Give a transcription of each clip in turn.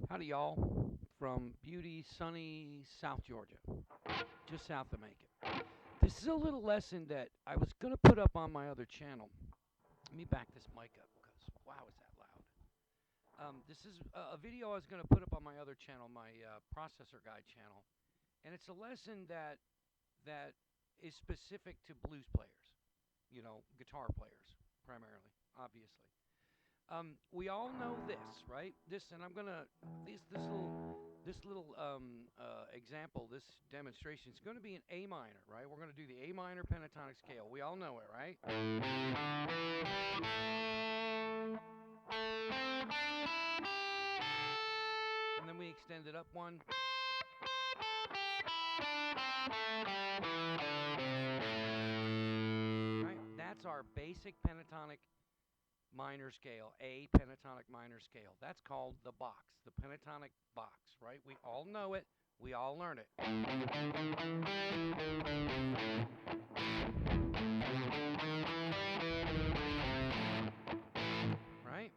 Howdy, y'all, from beauty, sunny South Georgia, just south of Macon. This is a little lesson that I was going to put up on my other channel. Let me back this mic up because, wow, is that loud. This is a video I was going to put up on my other channel, my processor guide channel. And it's a lesson that is specific to blues players, guitar players primarily, obviously. We all know this, right? And I'm gonna this little example, this demonstration is going to be in A minor, right? We're going to do the A minor pentatonic scale. We all know it, right? And then we extend it up one. Right? That's our basic pentatonic minor scale, A pentatonic minor scale. That's called the box, the pentatonic box, right? We all know it. We all learn it. Right?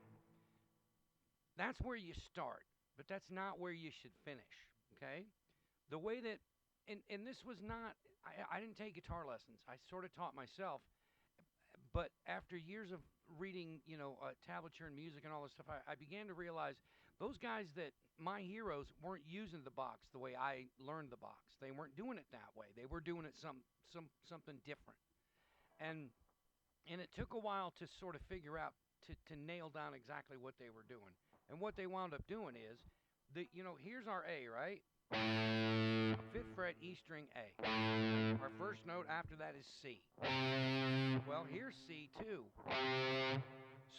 That's where you start, but that's not where you should finish, okay? The way that, and this was not, I didn't take guitar lessons. I sort of taught myself. But after years of reading, tablature and music and all this stuff, I began to realize those guys that my heroes weren't using the box the way I learned the box. They weren't doing it that way. They were doing it something different. And it took a while to sort of figure out to nail down exactly what they were doing. And what they wound up doing is here's our A, right? 5th fret, E string, A. Our first note after that is C. Well, here's C too.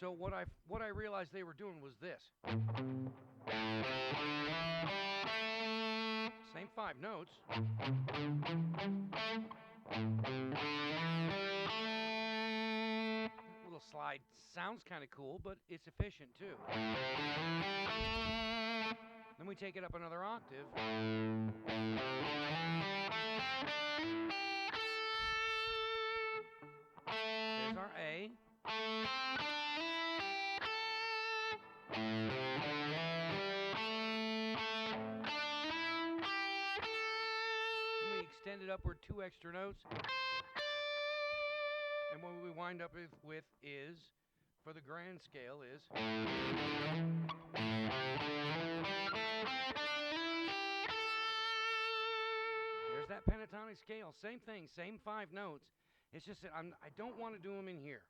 So what I realized they were doing was this. Same 5 notes. Little slide sounds kind of cool, but it's efficient too. Then we take it up another octave. There's our A. And we extend it upward 2 extra notes. And what we wind up with is, for the grand scale, is there's that pentatonic scale. Same thing, same 5 notes. It's just that I don't want to do them in here.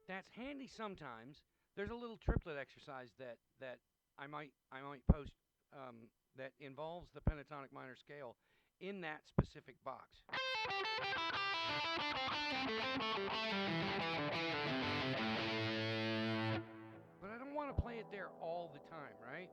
That's handy sometimes. There's a little triplet exercise that I might post that involves the pentatonic minor scale in that specific box. But I don't want to play it there all the time, right?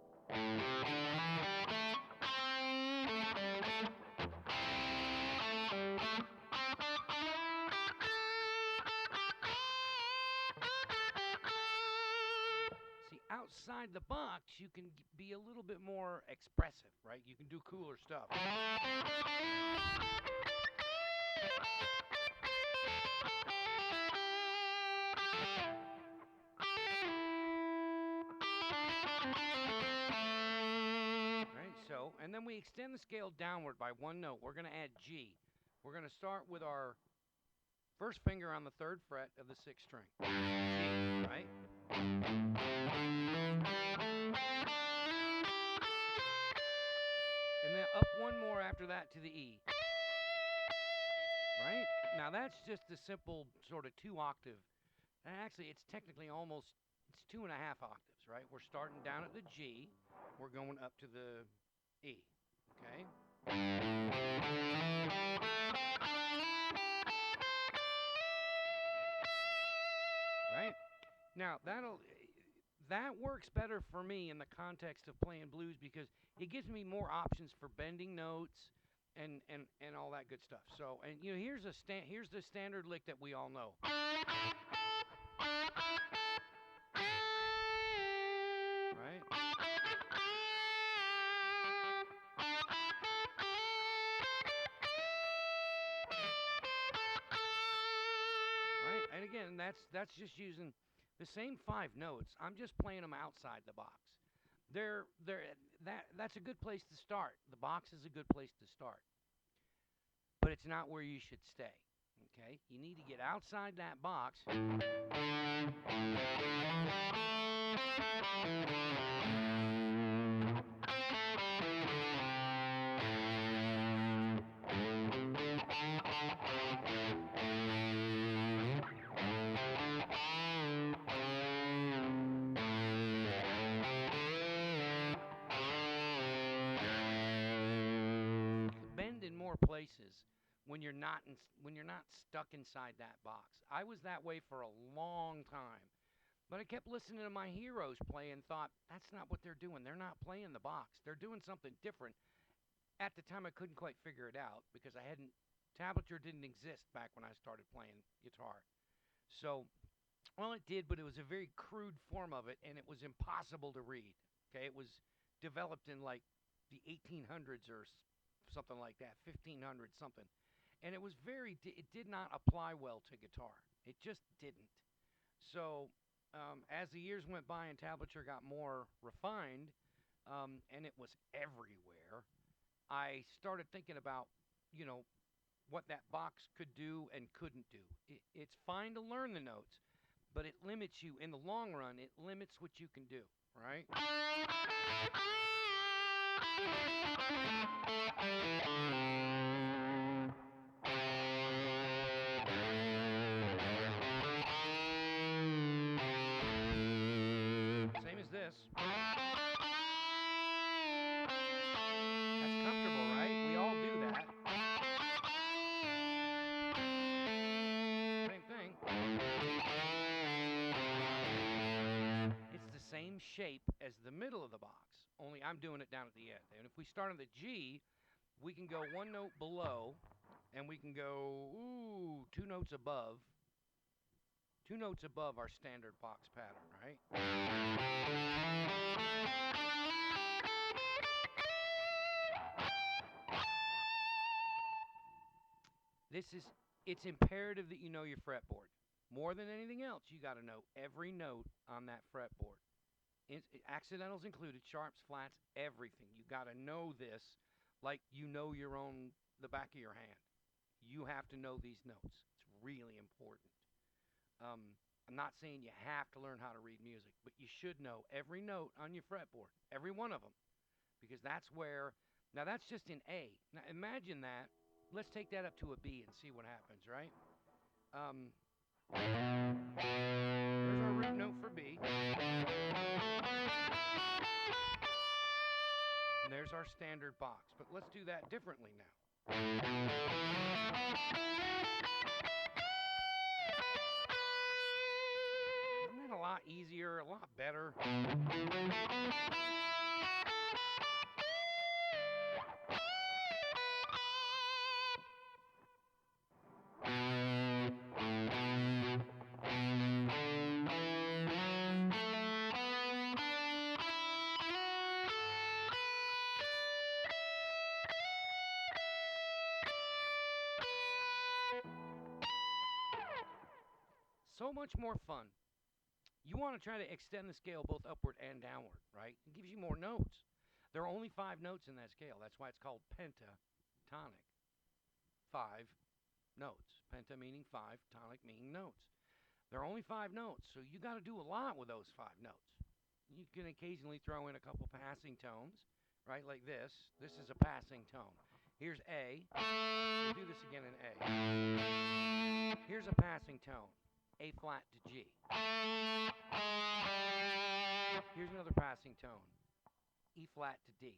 See, outside the box, you can be a little bit more expressive, right? You can do cooler stuff. And then we extend the scale downward by 1 note. We're going to add G. We're going to start with our first finger on the 3rd fret of the 6th string. G, right? And then up 1 more after that to the E. Right? Now that's just a simple sort of 2 octave. And actually, it's technically it's 2.5 octaves, right? We're starting down at the G. We're going up to the E, okay? Right? Now, that works better for me in the context of playing blues because it gives me more options for bending notes and all that good stuff. So, and here's the standard lick that we all know. Right? And again, that's just using the same 5 notes. I'm just playing them outside the box. They're that's a good place to start. The box is a good place to start, but it's not where you should stay. Okay, you need to get outside that box. Bend in more places when you're not stuck inside that box. I was that way for a long time. But I kept listening to my heroes play and thought, that's not what they're doing. They're not playing the box. They're doing something different. At the time, I couldn't quite figure it out because tablature didn't exist back when I started playing guitar. So, well, it did, but it was a very crude form of it, and it was impossible to read. Okay, it was developed in like the 1800s or something like that, 1500 something. And it did not apply well to guitar. It just didn't. So, as the years went by and tablature got more refined, and it was everywhere, I started thinking about, you know, what that box could do and couldn't do. It's fine to learn the notes, but it limits you in the long run. It limits what you can do, right? Same as this. That's comfortable, right? We all do that. Same thing. It's the same shape as the middle of the box, only I'm doing it down at the end. And if we start on the G, we can go 1 note below, and we can go, 2 notes above. 2 notes above our standard box pattern, right? It's imperative that you know your fretboard. More than anything else, you got to know every note on that fretboard. Accidentals included, sharps, flats, everything. You got to know this like you know the back of your hand. You have to know these notes. It's really important. I'm not saying you have to learn how to read music, but you should know every note on your fretboard, every one of them, because that's where. Now that's just in A. Now imagine that. Let's take that up to a B and see what happens, right? There's our root note for B. And there's our standard box. But let's do that differently now. Isn't that a lot easier, a lot better? So much more fun. You want to try to extend the scale both upward and downward, right? It gives you more notes. There are only 5 notes in that scale. That's why it's called pentatonic. 5 notes. Penta meaning 5, tonic meaning notes. There are only 5 notes, so you got to do a lot with those 5 notes. You can occasionally throw in a couple passing tones, right, like this. This is a passing tone. Here's A. We'll do this again in A. Here's a passing tone. A flat to G. Here's another passing tone. E flat to D.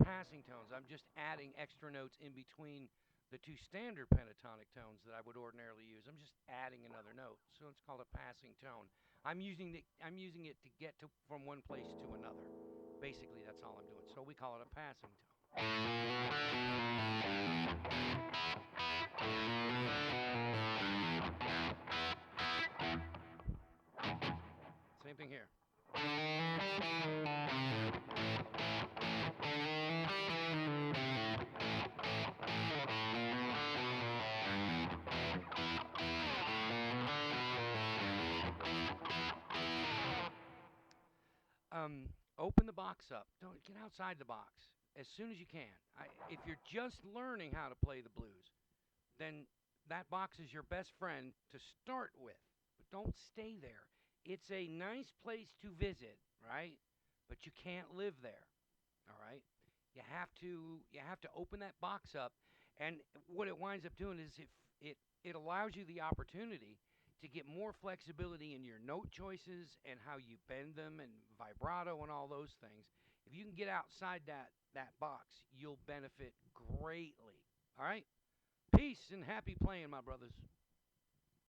Passing tones. I'm just adding extra notes in between the 2 standard pentatonic tones that I would ordinarily use. I'm just adding another note, so it's called a passing tone. I'm using it to get from one place to another, basically that's all I'm doing. So we call it a passing tone. Same thing here. Open the box up. Don't get outside the box as soon as you can. If you're just learning how to play the blues, then that box is your best friend to start with. But don't stay there. It's a nice place to visit, right? But you can't live there. All right? You have to open that box up, and what it winds up doing is it allows you the opportunity to get more flexibility in your note choices and how you bend them and vibrato and all those things. If you can get outside that box, you'll benefit greatly. All right? Peace and happy playing, my brothers.